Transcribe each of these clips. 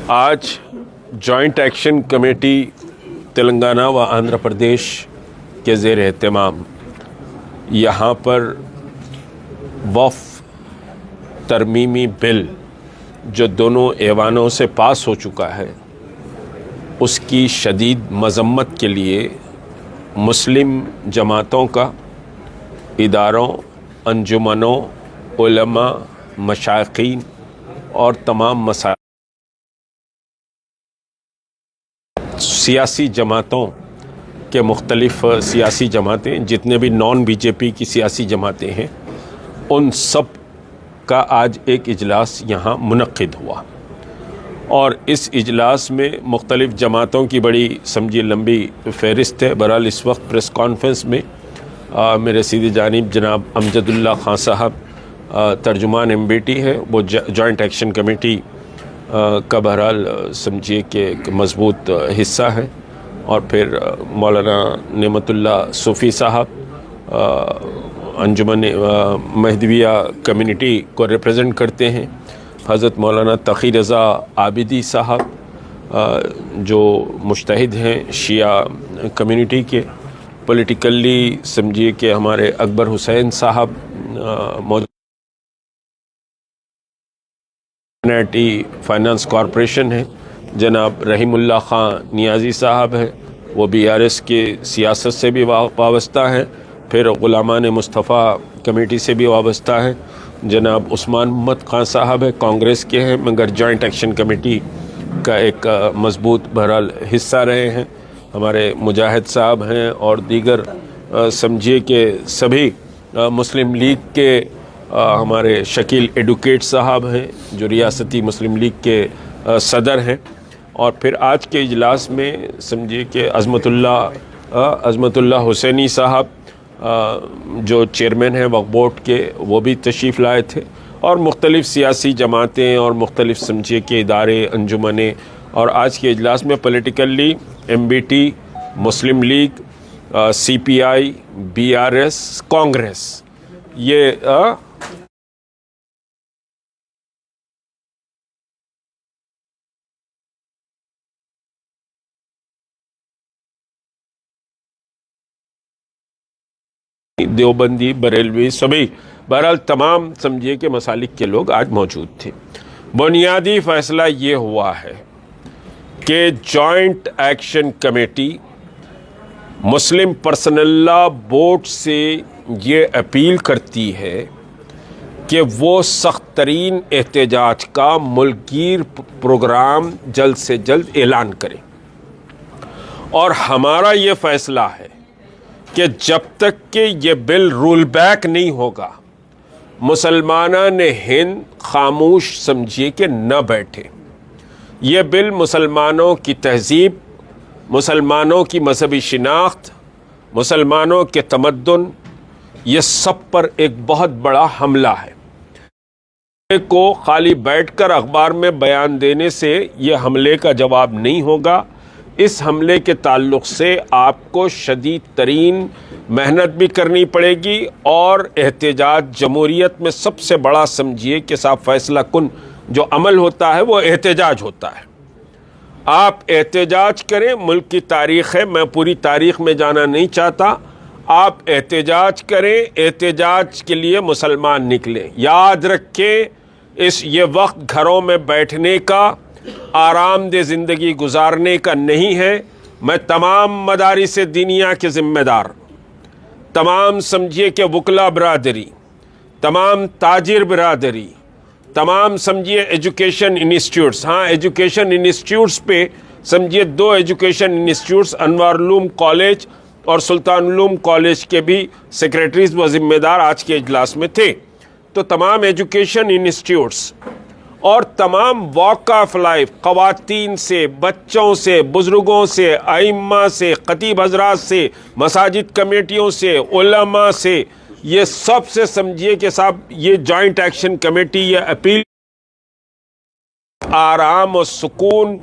آج joint action committee Telangana و آندھرا پردیش کے زیر اہتمام یہاں پر وقف ترمیمی بل جو دونوں ایوانوں سے پاس ہو چکا ہے اس کی شدید مذمت کے لیے مسلم جماعتوں کا، اداروں، انجمنوں، علماء، مشائقین اور تمام سیاسی جماعتوں کے مختلف سیاسی جماعتیں، جتنے بھی نان بی جے پی کی سیاسی جماعتیں ہیں، ان سب کا آج ایک اجلاس یہاں منعقد ہوا اور اس اجلاس میں مختلف جماعتوں کی بڑی سمجھی لمبی فہرست ہے۔ بہرحال اس وقت پریس کانفرنس میں میرے سیدھی جانب جناب امجد اللہ خان صاحب ترجمان MBT ہے، وہ جوائنٹ ایکشن کمیٹی کا بہرحال سمجھیے کہ ایک مضبوط حصہ ہے، اور پھر مولانا نعمت اللہ صوفی صاحب انجمن مہدویہ کمیونٹی کو ریپرزینٹ کرتے ہیں، حضرت مولانا تقی رضا عابدی صاحب جو مجتہد ہیں شیعہ کمیونٹی کے، پولیٹیکلی سمجھیے کہ ہمارے اکبر حسین صاحب فائنانس کارپوریشن ہے، جناب رحیم اللہ خان نیازی صاحب ہیں، وہ BRS کی سیاست سے بھی وابستہ ہیں، پھر غلامان مصطفیٰ کمیٹی سے بھی وابستہ ہیں، جناب عثمان محمد خان صاحب ہیں، کانگریس کے ہیں مگر جوائنٹ ایکشن کمیٹی کا ایک مضبوط بہرحال حصہ رہے ہیں، ہمارے مجاہد صاحب ہیں، اور دیگر سمجھیے کہ سبھی مسلم لیگ کے ہمارے شکیل ایڈوکیٹ صاحب ہیں جو ریاستی مسلم لیگ کے صدر ہیں، اور پھر آج کے اجلاس میں سمجھیے کہ عظمت اللہ حسینی صاحب جو چیئرمین ہیں وقف بورڈ کے، وہ بھی تشریف لائے تھے، اور مختلف سیاسی جماعتیں اور مختلف سمجھیے کہ ادارے، انجمنیں، اور آج کے اجلاس میں پولیٹیکلی MBT، مسلم لیگ، CPI، BRS، کانگریس، یہ دیوبندی، بریلوی، سبھی بہرحال تمام سمجھیے کہ مسالک کے لوگ آج موجود تھے۔ بنیادی فیصلہ یہ ہوا ہے کہ جوائنٹ ایکشن کمیٹی مسلم پرسنل لا بورڈ سے یہ اپیل کرتی ہے کہ وہ سخت ترین احتجاج کا ملک گیر پروگرام جلد سے جلد اعلان کرے، اور ہمارا یہ فیصلہ ہے کہ جب تک کہ یہ بل رول بیک نہیں ہوگا مسلمانان ہند خاموش سمجھیے کہ نہ بیٹھے۔ یہ بل مسلمانوں کی تہذیب، مسلمانوں کی مذہبی شناخت، مسلمانوں کے تمدن، یہ سب پر ایک بہت بڑا حملہ ہے۔ کو خالی بیٹھ کر اخبار میں بیان دینے سے یہ حملے کا جواب نہیں ہوگا۔ اس حملے کے تعلق سے آپ کو شدید ترین محنت بھی کرنی پڑے گی، اور احتجاج جمہوریت میں سب سے بڑا سمجھیے کہ صاحب فیصلہ کن جو عمل ہوتا ہے وہ احتجاج ہوتا ہے۔ آپ احتجاج کریں، ملک کی تاریخ ہے، میں پوری تاریخ میں جانا نہیں چاہتا، آپ احتجاج کریں، احتجاج کے لیے مسلمان نکلیں۔ یاد رکھیں یہ وقت گھروں میں بیٹھنے کا، آرام دہ زندگی گزارنے کا نہیں ہے۔ میں تمام مدارس دینیہ کے ذمہ دار، تمام سمجھیے کہ وکلا برادری، تمام تاجر برادری، تمام سمجھیے ایجوکیشن انسٹیٹیوٹس، ایجوکیشن انسٹیٹیوٹس پہ سمجھیے 2 ایجوکیشن انسٹیٹیوٹس، انوار العلوم کالج اور سلطان العلوم کالج کے بھی سیکریٹریز و ذمہ دار آج کے اجلاس میں تھے۔ تو تمام ایجوکیشن انسٹیٹیوٹس اور تمام واک آف لائف، خواتین سے، بچوں سے، بزرگوں سے، ائمہ سے، خطیب حضرات سے، مساجد کمیٹیوں سے، علماء سے، یہ سب سے سمجھیے کہ صاحب یہ جوائنٹ ایکشن کمیٹی یہ اپیل آرام و سکون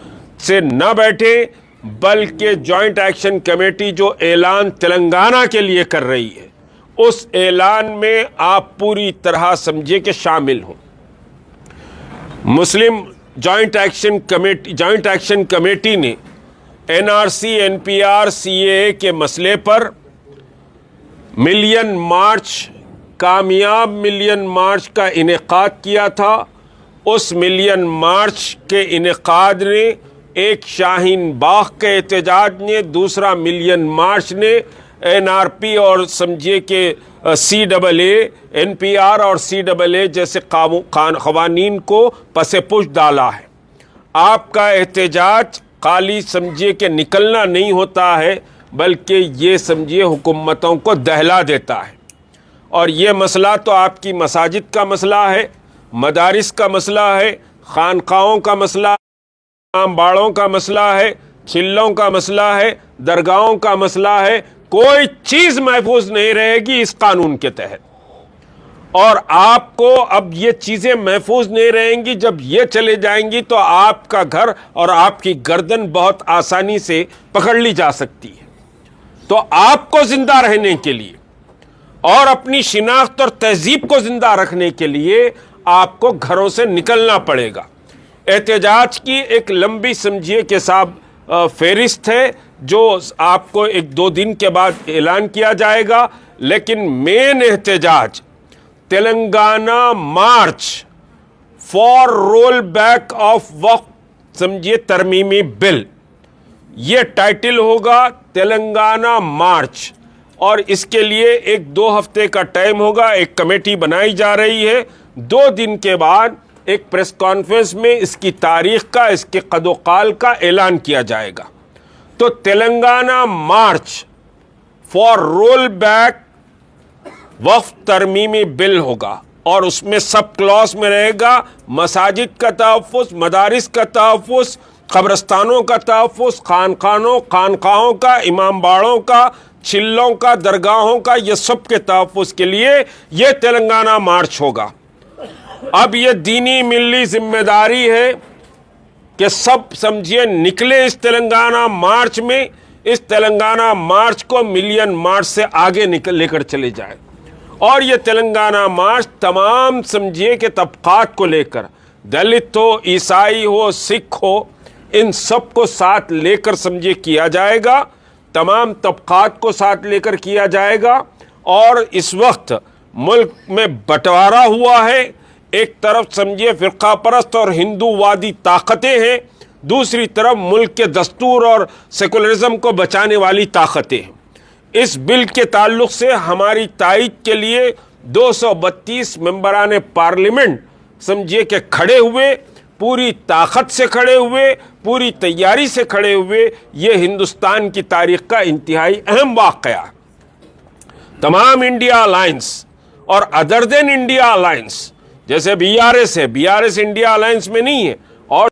سے نہ بیٹھے، بلکہ جوائنٹ ایکشن کمیٹی جو اعلان تلنگانہ کے لیے کر رہی ہے اس اعلان میں آپ پوری طرح سمجھے کہ شامل ہوں۔ مسلم جوائنٹ ایکشن کمیٹی نے NRC NPR CAA کے مسئلے پر ملین مارچ، کامیاب ملین مارچ کا انعقاد کیا تھا۔ اس ملین مارچ کے انعقاد نے ایک شاہین باغ کے احتجاج نے، دوسرا ملین مارچ نے NRP اور سمجھیے کہ CAA NPR اور CAA جیسے قوانین کو پس پش ڈالا ہے۔ آپ کا احتجاج خالی سمجھیے کہ نکلنا نہیں ہوتا ہے، بلکہ یہ سمجھیے حکومتوں کو دہلا دیتا ہے۔ اور یہ مسئلہ تو آپ کی مساجد کا مسئلہ ہے، مدارس کا مسئلہ ہے، خانقاہوں کا مسئلہ ہے، امام باڑوں کا مسئلہ ہے، چلوں کا مسئلہ ہے، درگاہوں کا مسئلہ ہے۔ کوئی چیز محفوظ نہیں رہے گی اس قانون کے تحت، اور آپ کو اب یہ چیزیں محفوظ نہیں رہیں گی۔ جب یہ چلے جائیں گی تو آپ کا گھر اور آپ کی گردن بہت آسانی سے پکڑ لی جا سکتی ہے۔ تو آپ کو زندہ رہنے کے لیے اور اپنی شناخت اور تہذیب کو زندہ رکھنے کے لیے آپ کو گھروں سے نکلنا پڑے گا۔ احتجاج کی ایک لمبی سمجھیے کہ صاحب فہرست ہے جو آپ کو 1-2 دن کے بعد اعلان کیا جائے گا، لیکن مین احتجاج Telangana march for roll back of وقف سمجھیے ترمیمی بل، یہ ٹائٹل ہوگا تلنگانہ مارچ، اور اس کے لیے 1-2 ہفتے کا ٹائم ہوگا۔ ایک کمیٹی بنائی جا رہی ہے، 2 دن کے بعد ایک پریس کانفرنس میں اس کی تاریخ کا، اس کے قد و قال کا اعلان کیا جائے گا۔ تو Telangana march for roll back وقف ترمیمی بل ہوگا، اور اس میں سب کلاس میں رہے گا مساجد کا تحفظ، مدارس کا تحفظ، قبرستانوں کا تحفظ، خانقاہوں کا، امام باڑوں کا، چلوں کا، درگاہوں کا، یہ سب کے تحفظ کے لیے یہ تلنگانہ مارچ ہوگا۔ اب یہ دینی ملی ذمہ داری ہے کہ سب سمجھیے نکلے اس تلنگانہ مارچ میں، اس تلنگانہ مارچ کو ملین مارچ سے آگے لے کر چلے جائیں، اور یہ تلنگانہ مارچ تمام سمجھیے کہ طبقات کو لے کر، دلت ہو، عیسائی ہو، سکھ ہو، ان سب کو ساتھ لے کر سمجھیے کیا جائے گا، تمام طبقات کو ساتھ لے کر کیا جائے گا۔ اور اس وقت ملک میں بٹوارا ہوا ہے، ایک طرف سمجھیے فرقہ پرست اور ہندو وادی طاقتیں ہیں، دوسری طرف ملک کے دستور اور سیکولرزم کو بچانے والی طاقتیں ہیں۔ اس بل کے تعلق سے ہماری تائید کے لیے 232 ممبران پارلیمنٹ سمجھیے کہ کھڑے ہوئے، پوری طاقت سے کھڑے ہوئے، پوری تیاری سے کھڑے ہوئے۔ یہ ہندوستان کی تاریخ کا انتہائی اہم واقعہ۔ تمام انڈیا الائنس اور ادر دین انڈیا الائنس، جیسے BRS ہے، BRS انڈیا الائنس میں نہیں ہے، اور